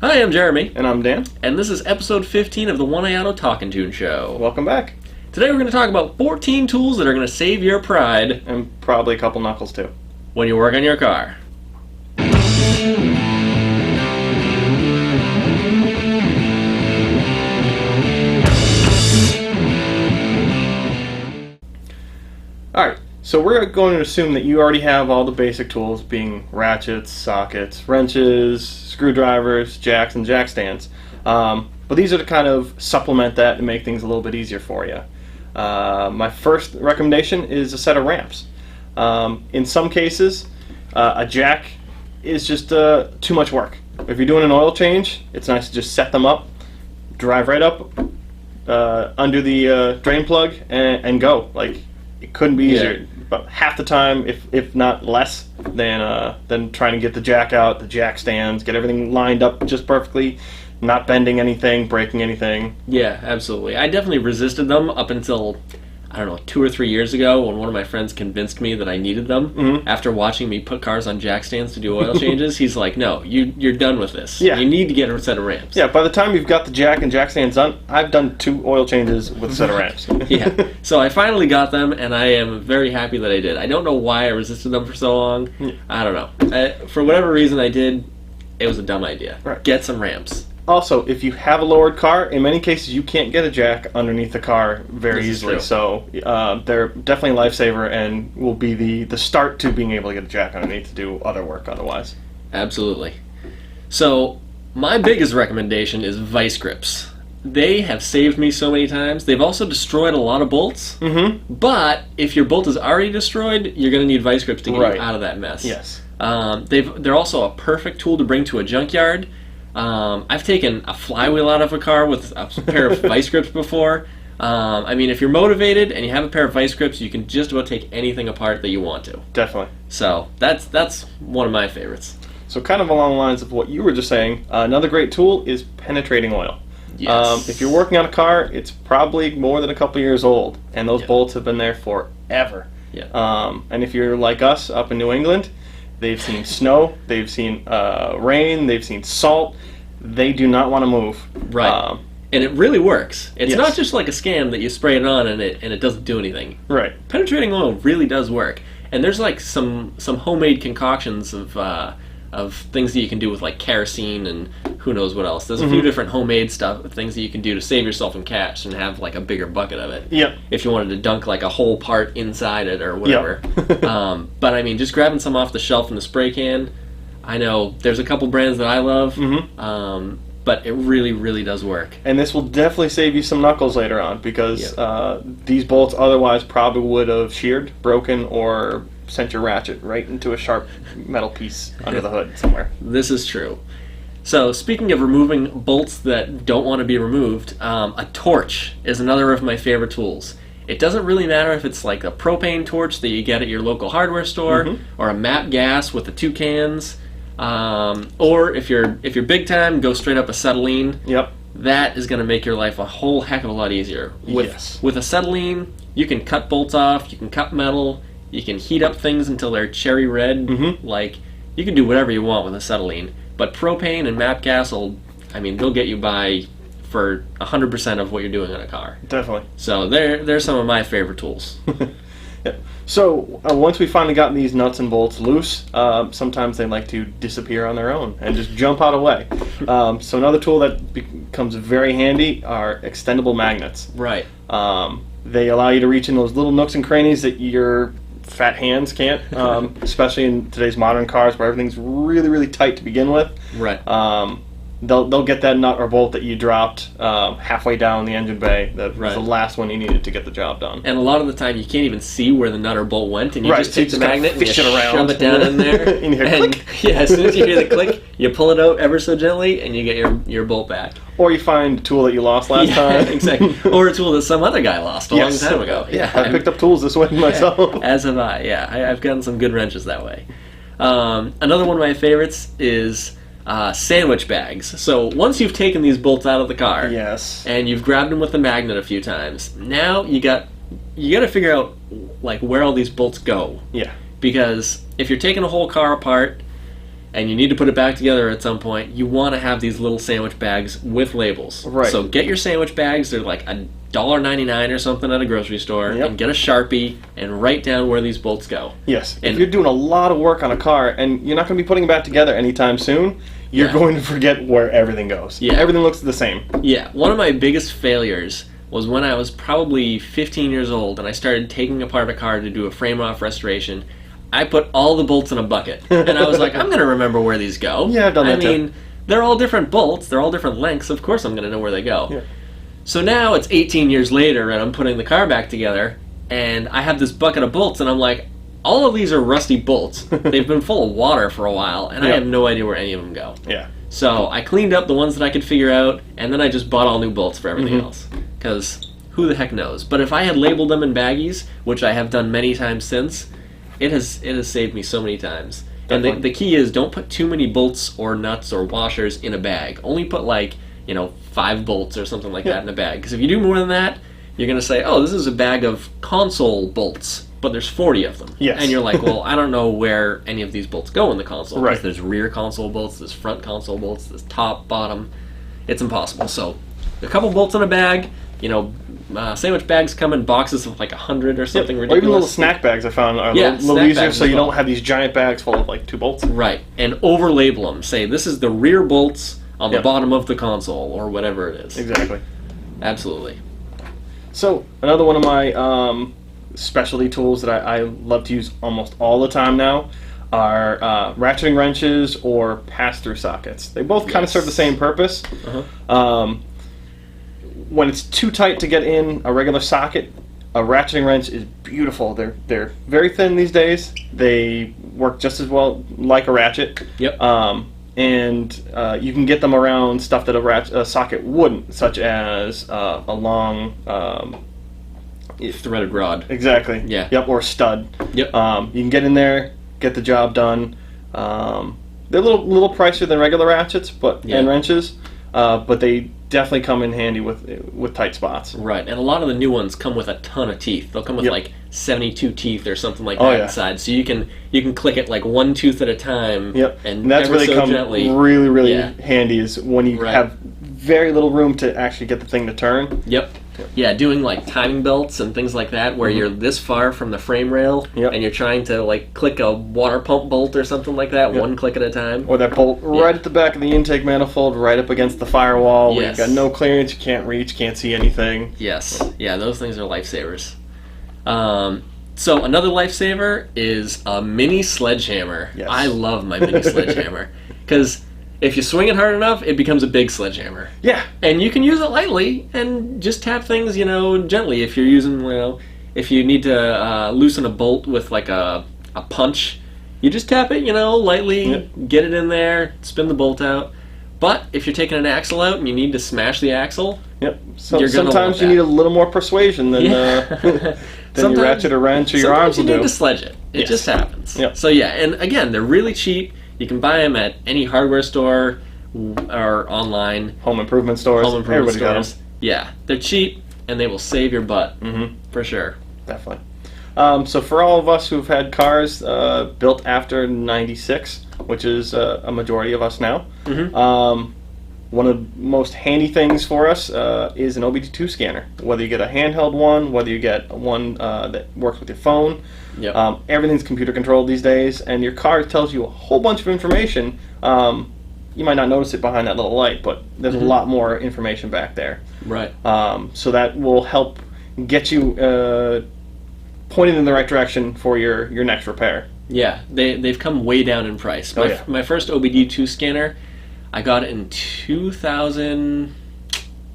Hi, I'm Jeremy. And I'm Dan. And this is episode 15 of the AWD Auto Talk and Tune Show. Welcome back. Today we're going to talk about 14 tools that are going to save your pride. And probably a couple knuckles too. When you work on your car. Alright, so we're going to assume that you already have all the basic tools, being ratchets, sockets, wrenches, screwdrivers, jacks, and jack stands. But these are to kind of supplement that and make things a little bit easier for you. My first recommendation is a set of ramps. In some cases, a jack is just too much work. If you're doing an oil change, it's nice to just set them up, drive right up under the drain plug, and go. Like, it couldn't be easier. Yeah. About half the time, if not less, than trying to get the jack out, the jack stands, get everything lined up just perfectly, not bending anything, breaking anything. Yeah, absolutely. I definitely resisted them up until, I don't know, 2 or 3 years ago when one of my friends convinced me that I needed them. Mm-hmm. After watching me put cars on jack stands to do oil changes, he's like, no, you're done with this. Yeah. You need to get a set of ramps. Yeah, by the time you've got the jack and jack stands done, I've done 2 oil changes with a set of ramps. Yeah, so I finally got them, and I am very happy that I did. I don't know why I resisted them for so long. I don't know. For whatever reason I did, it was a dumb idea. Right. Get some ramps. Also, if you have a lowered car, in many cases you can't get a jack underneath the car very This is easily. true. So they're definitely a lifesaver and will be the start to being able to get a jack underneath to do other work otherwise. Absolutely. So, my biggest recommendation is vice grips. They have saved me so many times. They've also destroyed a lot of bolts. Mm-hmm. But if your bolt is already destroyed, you're going to need vice grips to get Right. you out of that mess. Yes. They're also a perfect tool to bring to a junkyard. I've taken a flywheel out of a car with a pair of vice grips before. I mean, if you're motivated and you have a pair of vice grips, you can just about take anything apart that you want to. Definitely. So that's one of my favorites. So kind of along the lines of what you were just saying, another great tool is penetrating oil. Yes. If you're working on a car, it's probably more than a couple years old, and those Yeah. bolts have been there forever. Yeah. And if you're like us up in New England, they've seen snow, they've seen rain, they've seen salt. They do not want to move. Right. And it really works. It's Yes. not just like a scam that you spray it on and it doesn't do anything. Right. Penetrating oil really does work. And there's like some homemade concoctions of things that you can do with like kerosene and who knows what else. There's a few different homemade things that you can do to save yourself in cash and have like a bigger bucket of it. Yep. If you wanted to dunk like a whole part inside it or whatever. Yep. But I mean, just grabbing some off the shelf in the spray can. I know there's a couple brands that I love, but it really, really does work. And this will definitely save you some knuckles later on because these bolts otherwise probably would have sheared, broken, or sent your ratchet right into a sharp metal piece under the hood somewhere. This is true. So, speaking of removing bolts that don't want to be removed, a torch is another of my favorite tools. It doesn't really matter if it's like a propane torch that you get at your local hardware store, or a MAP gas with the 2 cans, or if you're big time, go straight up acetylene. Yep. That is going to make your life a whole heck of a lot easier. Yes. With acetylene, you can cut bolts off, you can cut metal, you can heat up things until they're cherry red. Like, you can do whatever you want with acetylene. But propane and MAP gas they'll get you by for 100% of what you're doing in a car. Definitely. So they're some of my favorite tools. Yeah. So once we finally got these nuts and bolts loose, sometimes they like to disappear on their own and just jump out of the way. So another tool that becomes very handy are extendable magnets. Right. They allow you to reach in those little nooks and crannies that your fat hands can't, especially in today's modern cars where everything's really, really tight to begin with. Right. They'll get that nut or bolt that you dropped halfway down the engine bay. That was the last one you needed to get the job done. And a lot of the time you can't even see where the nut or bolt went, and you just so take the magnet and you fish it around, shove it down in there. And you hear click. Yeah, as soon as you hear the click, you pull it out ever so gently, and you get your bolt back. Or you find a tool that you lost last time. Exactly. Or a tool that some other guy lost a long time ago. Yeah, I picked up tools this way myself. As have I. Yeah, I've gotten some good wrenches that way. Another one of my favorites is sandwich bags. So once you've taken these bolts out of the car, yes, and you've grabbed them with the magnet a few times, now you got to figure out like where all these bolts go. Yeah. Because if you're taking a whole car apart, and you need to put it back together at some point, you want to have these little sandwich bags with labels. Right. So get your sandwich bags. They're like $1.99 or something at a grocery store, and get a Sharpie and write down where these bolts go. Yes. And if you're doing a lot of work on a car and you're not going to be putting it back together anytime soon, you're going to forget where everything goes. Yeah. Everything looks the same. Yeah. One of my biggest failures was when I was probably 15 years old and I started taking apart a car to do a frame-off restoration. I put all the bolts in a bucket, and I was like, I'm going to remember where these go. Yeah, I've done that too. They're all different bolts. They're all different lengths. Of course I'm going to know where they go. Yeah. So now it's 18 years later, and I'm putting the car back together, and I have this bucket of bolts, and I'm like, all of these are rusty bolts. They've been full of water for a while, and I have no idea where any of them go. Yeah. So I cleaned up the ones that I could figure out, and then I just bought all new bolts for everything else. Because who the heck knows? But if I had labeled them in baggies, which I have done many times since, it has saved me so many times. Definitely. And the key is don't put too many bolts or nuts or washers in a bag. Only put 5 bolts or something like that in a bag. Because if you do more than that, you're going to say, oh, this is a bag of console bolts, but there's 40 of them. Yes. And you're like, well, I don't know where any of these bolts go in the console. Right. Because there's rear console bolts, there's front console bolts, there's top, bottom. It's impossible. So a couple bolts in a bag, sandwich bags come in boxes of 100 or something ridiculous. Or even little snack bags I found are a little easier, so you don't have these giant bags full of 2 bolts. Right, and over-label them. Say, this is the rear bolts on the bottom of the console, or whatever it is. Exactly. Absolutely. So, another one of my specialty tools that I love to use almost all the time now are ratcheting wrenches or pass-through sockets. They both kind of serve the same purpose. When it's too tight to get in a regular socket, a ratcheting wrench is beautiful. They're very thin these days. They work just as well like a ratchet. Yep. And you can get them around stuff that a socket wouldn't, such as a long threaded rod. Exactly. Yeah. Yep. Or stud. Yep. You can get in there, get the job done. They're a little pricier than regular ratchets, and wrenches, but they definitely come in handy with tight spots. Right, and a lot of the new ones come with a ton of teeth. They'll come with 72 teeth or something like that inside, so you can click it 1 tooth at a time. Yep, and that's where they come gently. really handy is when you have very little room to actually get the thing to turn. Yep. Yeah, doing timing belts and things like that, where you're this far from the frame rail, and you're trying to click a water pump bolt or something like that, one click at a time. Or that bolt right at the back of the intake manifold, right up against the firewall, where you've got no clearance, you can't reach, can't see anything. Yes, yeah, those things are lifesavers. So another lifesaver is a mini sledgehammer. Yes. I love my mini sledgehammer because if you swing it hard enough, it becomes a big sledgehammer. Yeah. And you can use it lightly and just tap things, gently. If you're using, if you need to loosen a bolt with a punch, you just tap it, lightly, get it in there, spin the bolt out. But if you're taking an axle out and you need to smash the axle, so sometimes you need a little more persuasion than your ratchet or wrench or your arms will do. You need to sledge it. It just happens. Yep. So and again, they're really cheap. You can buy them at any hardware store or online. Home improvement stores. Everybody got them. Yeah, they're cheap and they will save your butt. For sure. Definitely. So for all of us who've had cars built after '96, which is a majority of us now, one of the most handy things for us is an OBD2 scanner. Whether you get a handheld one, whether you get one that works with your phone, everything's computer controlled these days, and your car tells you a whole bunch of information. You might not notice it behind that little light, but there's a lot more information back there. Right. So that will help get you pointed in the right direction for your next repair. Yeah, they've come way down in price. My first OBD2 scanner, I got it in 2000,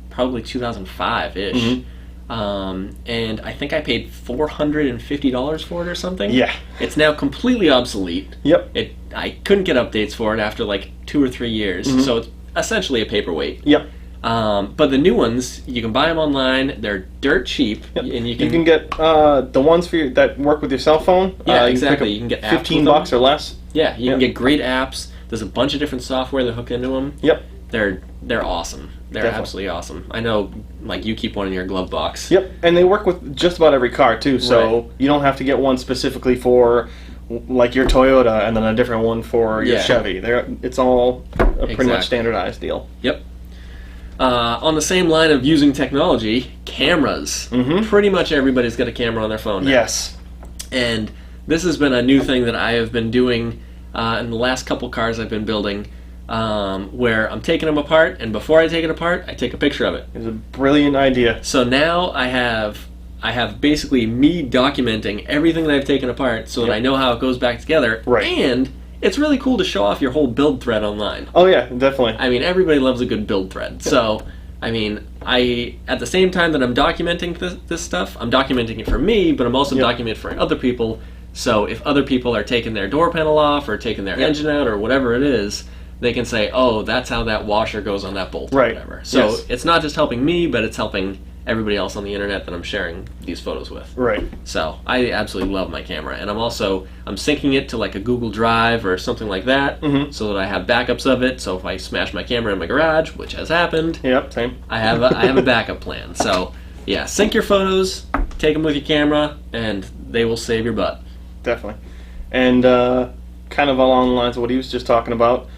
probably 2005-ish. And I think I paid $450 for it or something. Yeah. It's now completely obsolete. Yep. I couldn't get updates for it after 2 or 3 years, so it's essentially a paperweight. Yep. But the new ones, you can buy them online. They're dirt cheap, and you can get the ones for that work with your cell phone. Yeah, exactly. You can get apps $15 or less. Yeah, you can get great apps. There's a bunch of different software that hook into them. Yep. They're awesome. They're absolutely awesome. I know, you keep one in your glove box. Yep, and they work with just about every car too. So you don't have to get one specifically for like your Toyota, and then a different one for your Chevy. It's all a pretty much standardized deal. Yep. On the same line of using technology, cameras. Pretty much everybody's got a camera on their phone now. Yes. And this has been a new thing that I have been doing in the last couple cars I've been building, where I'm taking them apart, and before I take it apart, I take a picture of it. It's a brilliant idea. So now I have basically me documenting everything that I've taken apart so that I know how it goes back together. Right. And it's really cool to show off your whole build thread online. Oh yeah, definitely. I mean, everybody loves a good build thread. So, I mean, at the same time that I'm documenting this stuff, I'm documenting it for me, but I'm also documenting it for other people. So if other people are taking their door panel off or taking their engine out or whatever it is, they can say, oh, that's how that washer goes on that bolt or whatever. So it's not just helping me, but it's helping everybody else on the internet that I'm sharing these photos with. Right. So I absolutely love my camera, and I'm syncing it to like a Google Drive or something like that, so that I have backups of it. So if I smash my camera in my garage, which has happened, same. I have a backup plan. So yeah, sync your photos, take them with your camera, and they will save your butt. Definitely. And kind of along the lines of what he was just talking about,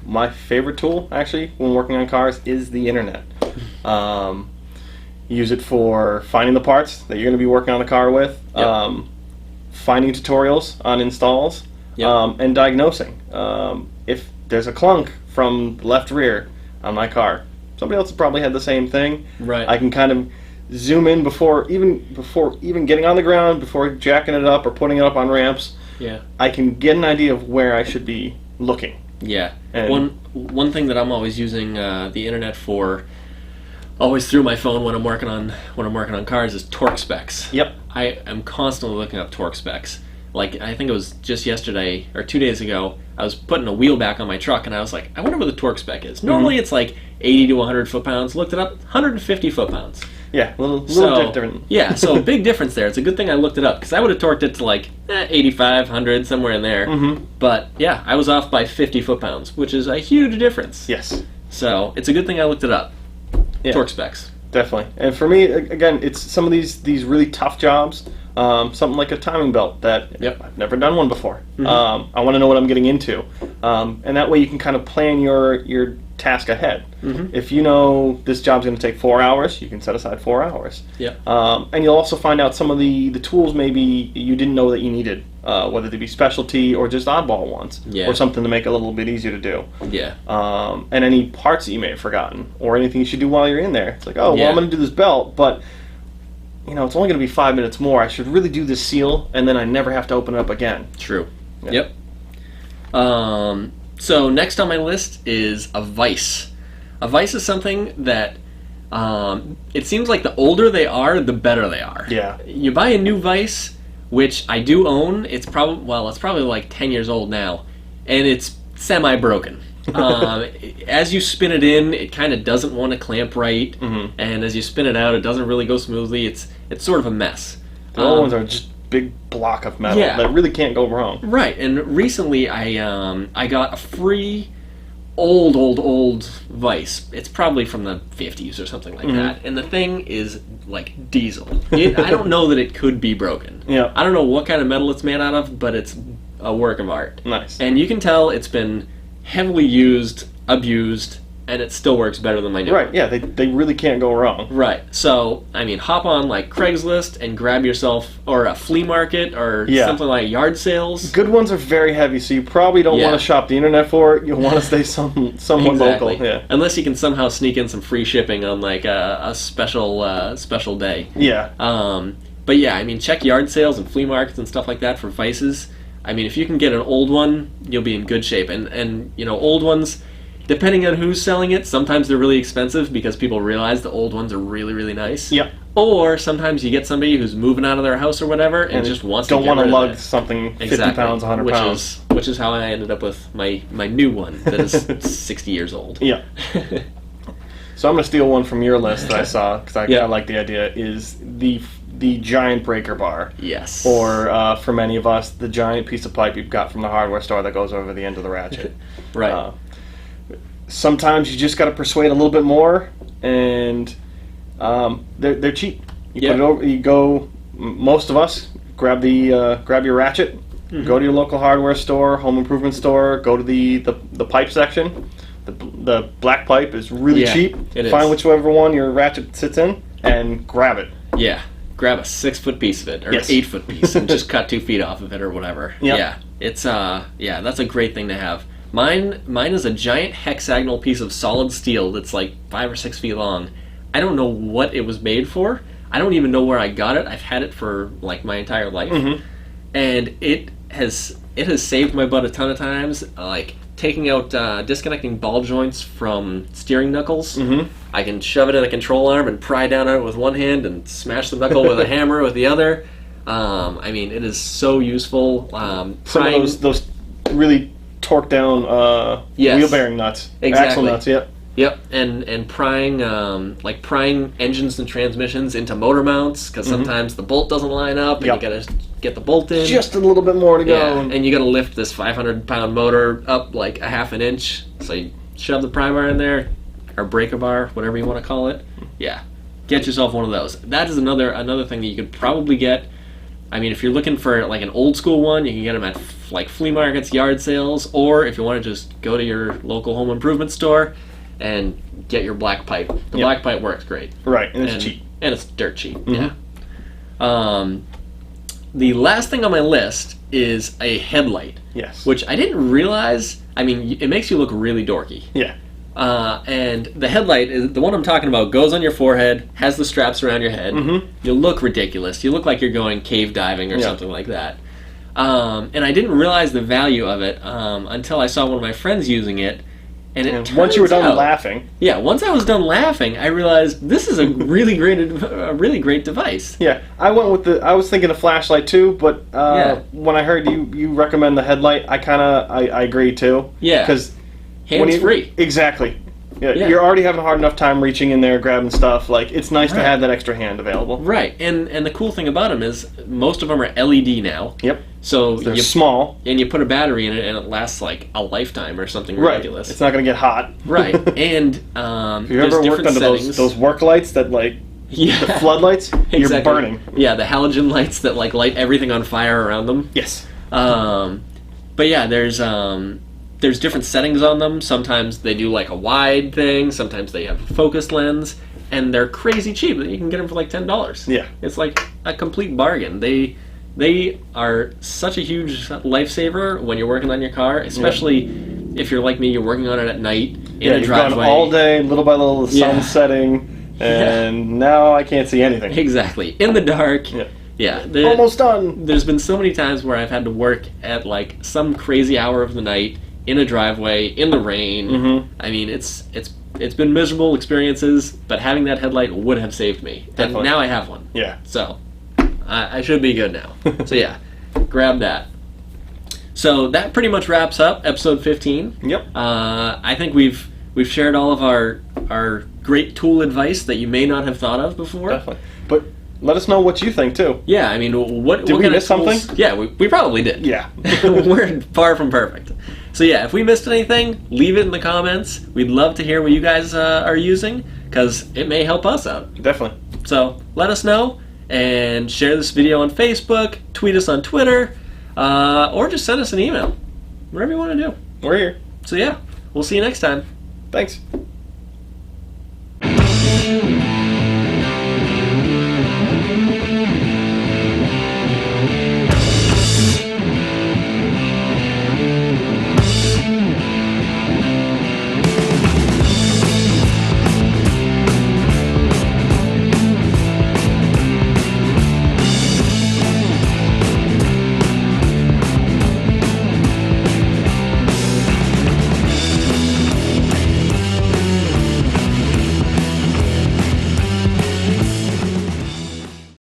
my favorite tool actually when working on cars is the internet. Use it for finding the parts that you're going to be working on the car with, finding tutorials on installs, and diagnosing. If there's a clunk from the left rear on my car, somebody else has probably had the same thing. Right. I can kind of zoom in before even getting on the ground, before jacking it up or putting it up on ramps. Yeah. I can get an idea of where I should be looking. Yeah. And one thing that I'm always using the internet for, always through my phone when I'm working on cars, is torque specs. Yep. I am constantly looking up torque specs. Like, I think it was just yesterday or 2 days ago, I was putting a wheel back on my truck, and I was like, I wonder what the torque spec is. Normally it's like 80 to 100 foot-pounds. Looked it up, 150 foot-pounds. Yeah, a little different. Yeah, so a big difference there. It's a good thing I looked it up, because I would have torqued it to like 85, 100, somewhere in there. But yeah, I was off by 50 foot-pounds, which is a huge difference. Yes. So it's a good thing I looked it up. Yeah. Torque specs. Definitely. And for me, again, it's some of these really tough jobs. Something like a timing belt that I've never done one before. I want to know what I'm getting into, and that way you can kind of plan your task ahead. If you know this job's going to take 4 hours, you can set aside 4 hours. And you'll also find out some of the tools maybe you didn't know that you needed, whether they be specialty or just oddball ones, or something to make it a little bit easier to do. And any parts that you may have forgotten, or anything you should do while you're in there. It's like, oh, well, I'm going to do this belt, but it's only going to be 5 minutes more. I should really do this seal, and then I never have to open it up again. True. Yep. So next on my list is a vise. A vise is something that it seems like the older they are, the better they are. Yeah. You buy a new vise, which I do own. It's probably like 10 years old now, and it's semi-broken. As you spin it in, it kind of doesn't want to clamp right, and as you spin it out, it doesn't really go smoothly. It's sort of a mess. The old ones are just big block of metal that really can't go wrong. Right, and recently I got a free old vise. It's probably from the 50s or something like that, and the thing is like diesel. I don't know that it could be broken. I don't know what kind of metal it's made out of, but it's a work of art. Nice. And you can tell it's been heavily used, abused, and it still works better than my new one. Yeah, they really can't go wrong. Right. So, I mean, hop on like Craigslist and grab yourself, or a flea market, or something like yard sales. Good ones are very heavy, so you probably don't want to shop the internet for it. You'll want to stay somewhat local. Yeah. Unless you can somehow sneak in some free shipping on like a special day. Yeah. But yeah, I mean, check yard sales and flea markets and stuff like that for vices. I mean, if you can get an old one, you'll be in good shape. And old ones, depending on who's selling it, sometimes they're really expensive because people realize the old ones are really, really nice. Yep. Or sometimes you get somebody who's moving out of their house or whatever and just wants to get rid of it. Don't want to lug something 50 pounds, 100 pounds. Which is how I ended up with my new one that is 60 years old. Yeah. So I'm going to steal one from your list that I saw, because I like the idea, is the giant breaker bar. Yes. Or, for many of us, the giant piece of pipe you've got from the hardware store that goes over the end of the ratchet. Right. Sometimes you just got to persuade a little bit more, and they're cheap. You put it over. You go. Most of us grab your ratchet, Go to your local hardware store, home improvement store. Go to the pipe section. The black pipe is really cheap. Find whichever one your ratchet sits in and grab it. Yeah, grab a 6-foot piece of it or 8-foot piece and just cut 2 feet off of it or whatever. Yep. Yeah, it's that's a great thing to have. Mine is a giant hexagonal piece of solid steel that's like 5 or 6 feet long. I don't know what it was made for. I don't even know where I got it. I've had it for like my entire life, and it has saved my butt a ton of times. Like taking out disconnecting ball joints from steering knuckles. I can shove it in a control arm and pry down on it with one hand and smash the knuckle with a hammer with the other. I mean, it is so usle. Some of those really torqued down wheel bearing nuts, axle nuts. Yep, and prying prying engines and transmissions into motor mounts, because sometimes the bolt doesn't line up and you gotta get the bolt in. Just a little bit more to go. Yeah, and you gotta lift this 500-pound motor up like a half an inch. So you shove the pry bar in there, or breaker bar, whatever you want to call it. Yeah, get yourself one of those. That is another thing that you could probably get. I mean, if you're looking for like an old school one, you can get them at like flea markets, yard sales, or if you want to just go to your local home improvement store and get your black pipe. The black pipe works great. Right, and it's cheap. And it's dirt cheap, yeah. The last thing on my list is a headlight. Yes. Which I didn't realize, I mean, it makes you look really dorky. Yeah. And the headlight, is the one I'm talking about, goes on your forehead, has the straps around your head. You look ridiculous. You look like you're going cave diving or something like that. And I didn't realize the value of it until I saw one of my friends using it. And once you were done laughing. Yeah, once I was done laughing, I realized this is a really great device. Yeah, I was thinking a flashlight too, but when I heard you recommend the headlight, I agree too. Yeah, because hands-free. Exactly. Yeah, you're already having a hard enough time reaching in there, grabbing stuff. Like, it's nice to have that extra hand available. Right, and the cool thing about them is most of them are LED now. Yep. So they're small. And you put a battery in it, and it lasts like a lifetime or something ridiculous. It's not going to get hot. Right, and if you ever worked under those work lights that the floodlights, you're burning. Yeah, the halogen lights that like light everything on fire around them. Yes. But yeah, there's different settings on them. Sometimes they do like a wide thing. Sometimes they have a focused lens, and they're crazy cheap. You can get them for like $10. Yeah, it's like a complete bargain. They are such a huge lifesaver when you're working on your car, especially if you're like me. You're working on it at night in a driveway. Going all day, little by little, the sun's setting, and now I can't see anything. Exactly, in the dark. Yeah, almost done. There's been so many times where I've had to work at like some crazy hour of the night in a driveway, in the rain. I mean, it's been miserable experiences, but having that headlight would have saved me. Definitely. And now I have one. Yeah. So, I should be good now. So yeah, grab that. So that pretty much wraps up episode 15. Yep. I think we've shared all of our great tool advice that you may not have thought of before. Definitely. But let us know what you think too. Yeah, I mean, what did we miss something? Yeah, we probably did. Yeah. We're far from perfect. So yeah, if we missed anything, leave it in the comments. We'd love to hear what you guys are using, because it may help us out. Definitely. So let us know, and share this video on Facebook, tweet us on Twitter, or just send us an email. Whatever you want to do. We're here. So yeah, we'll see you next time. Thanks.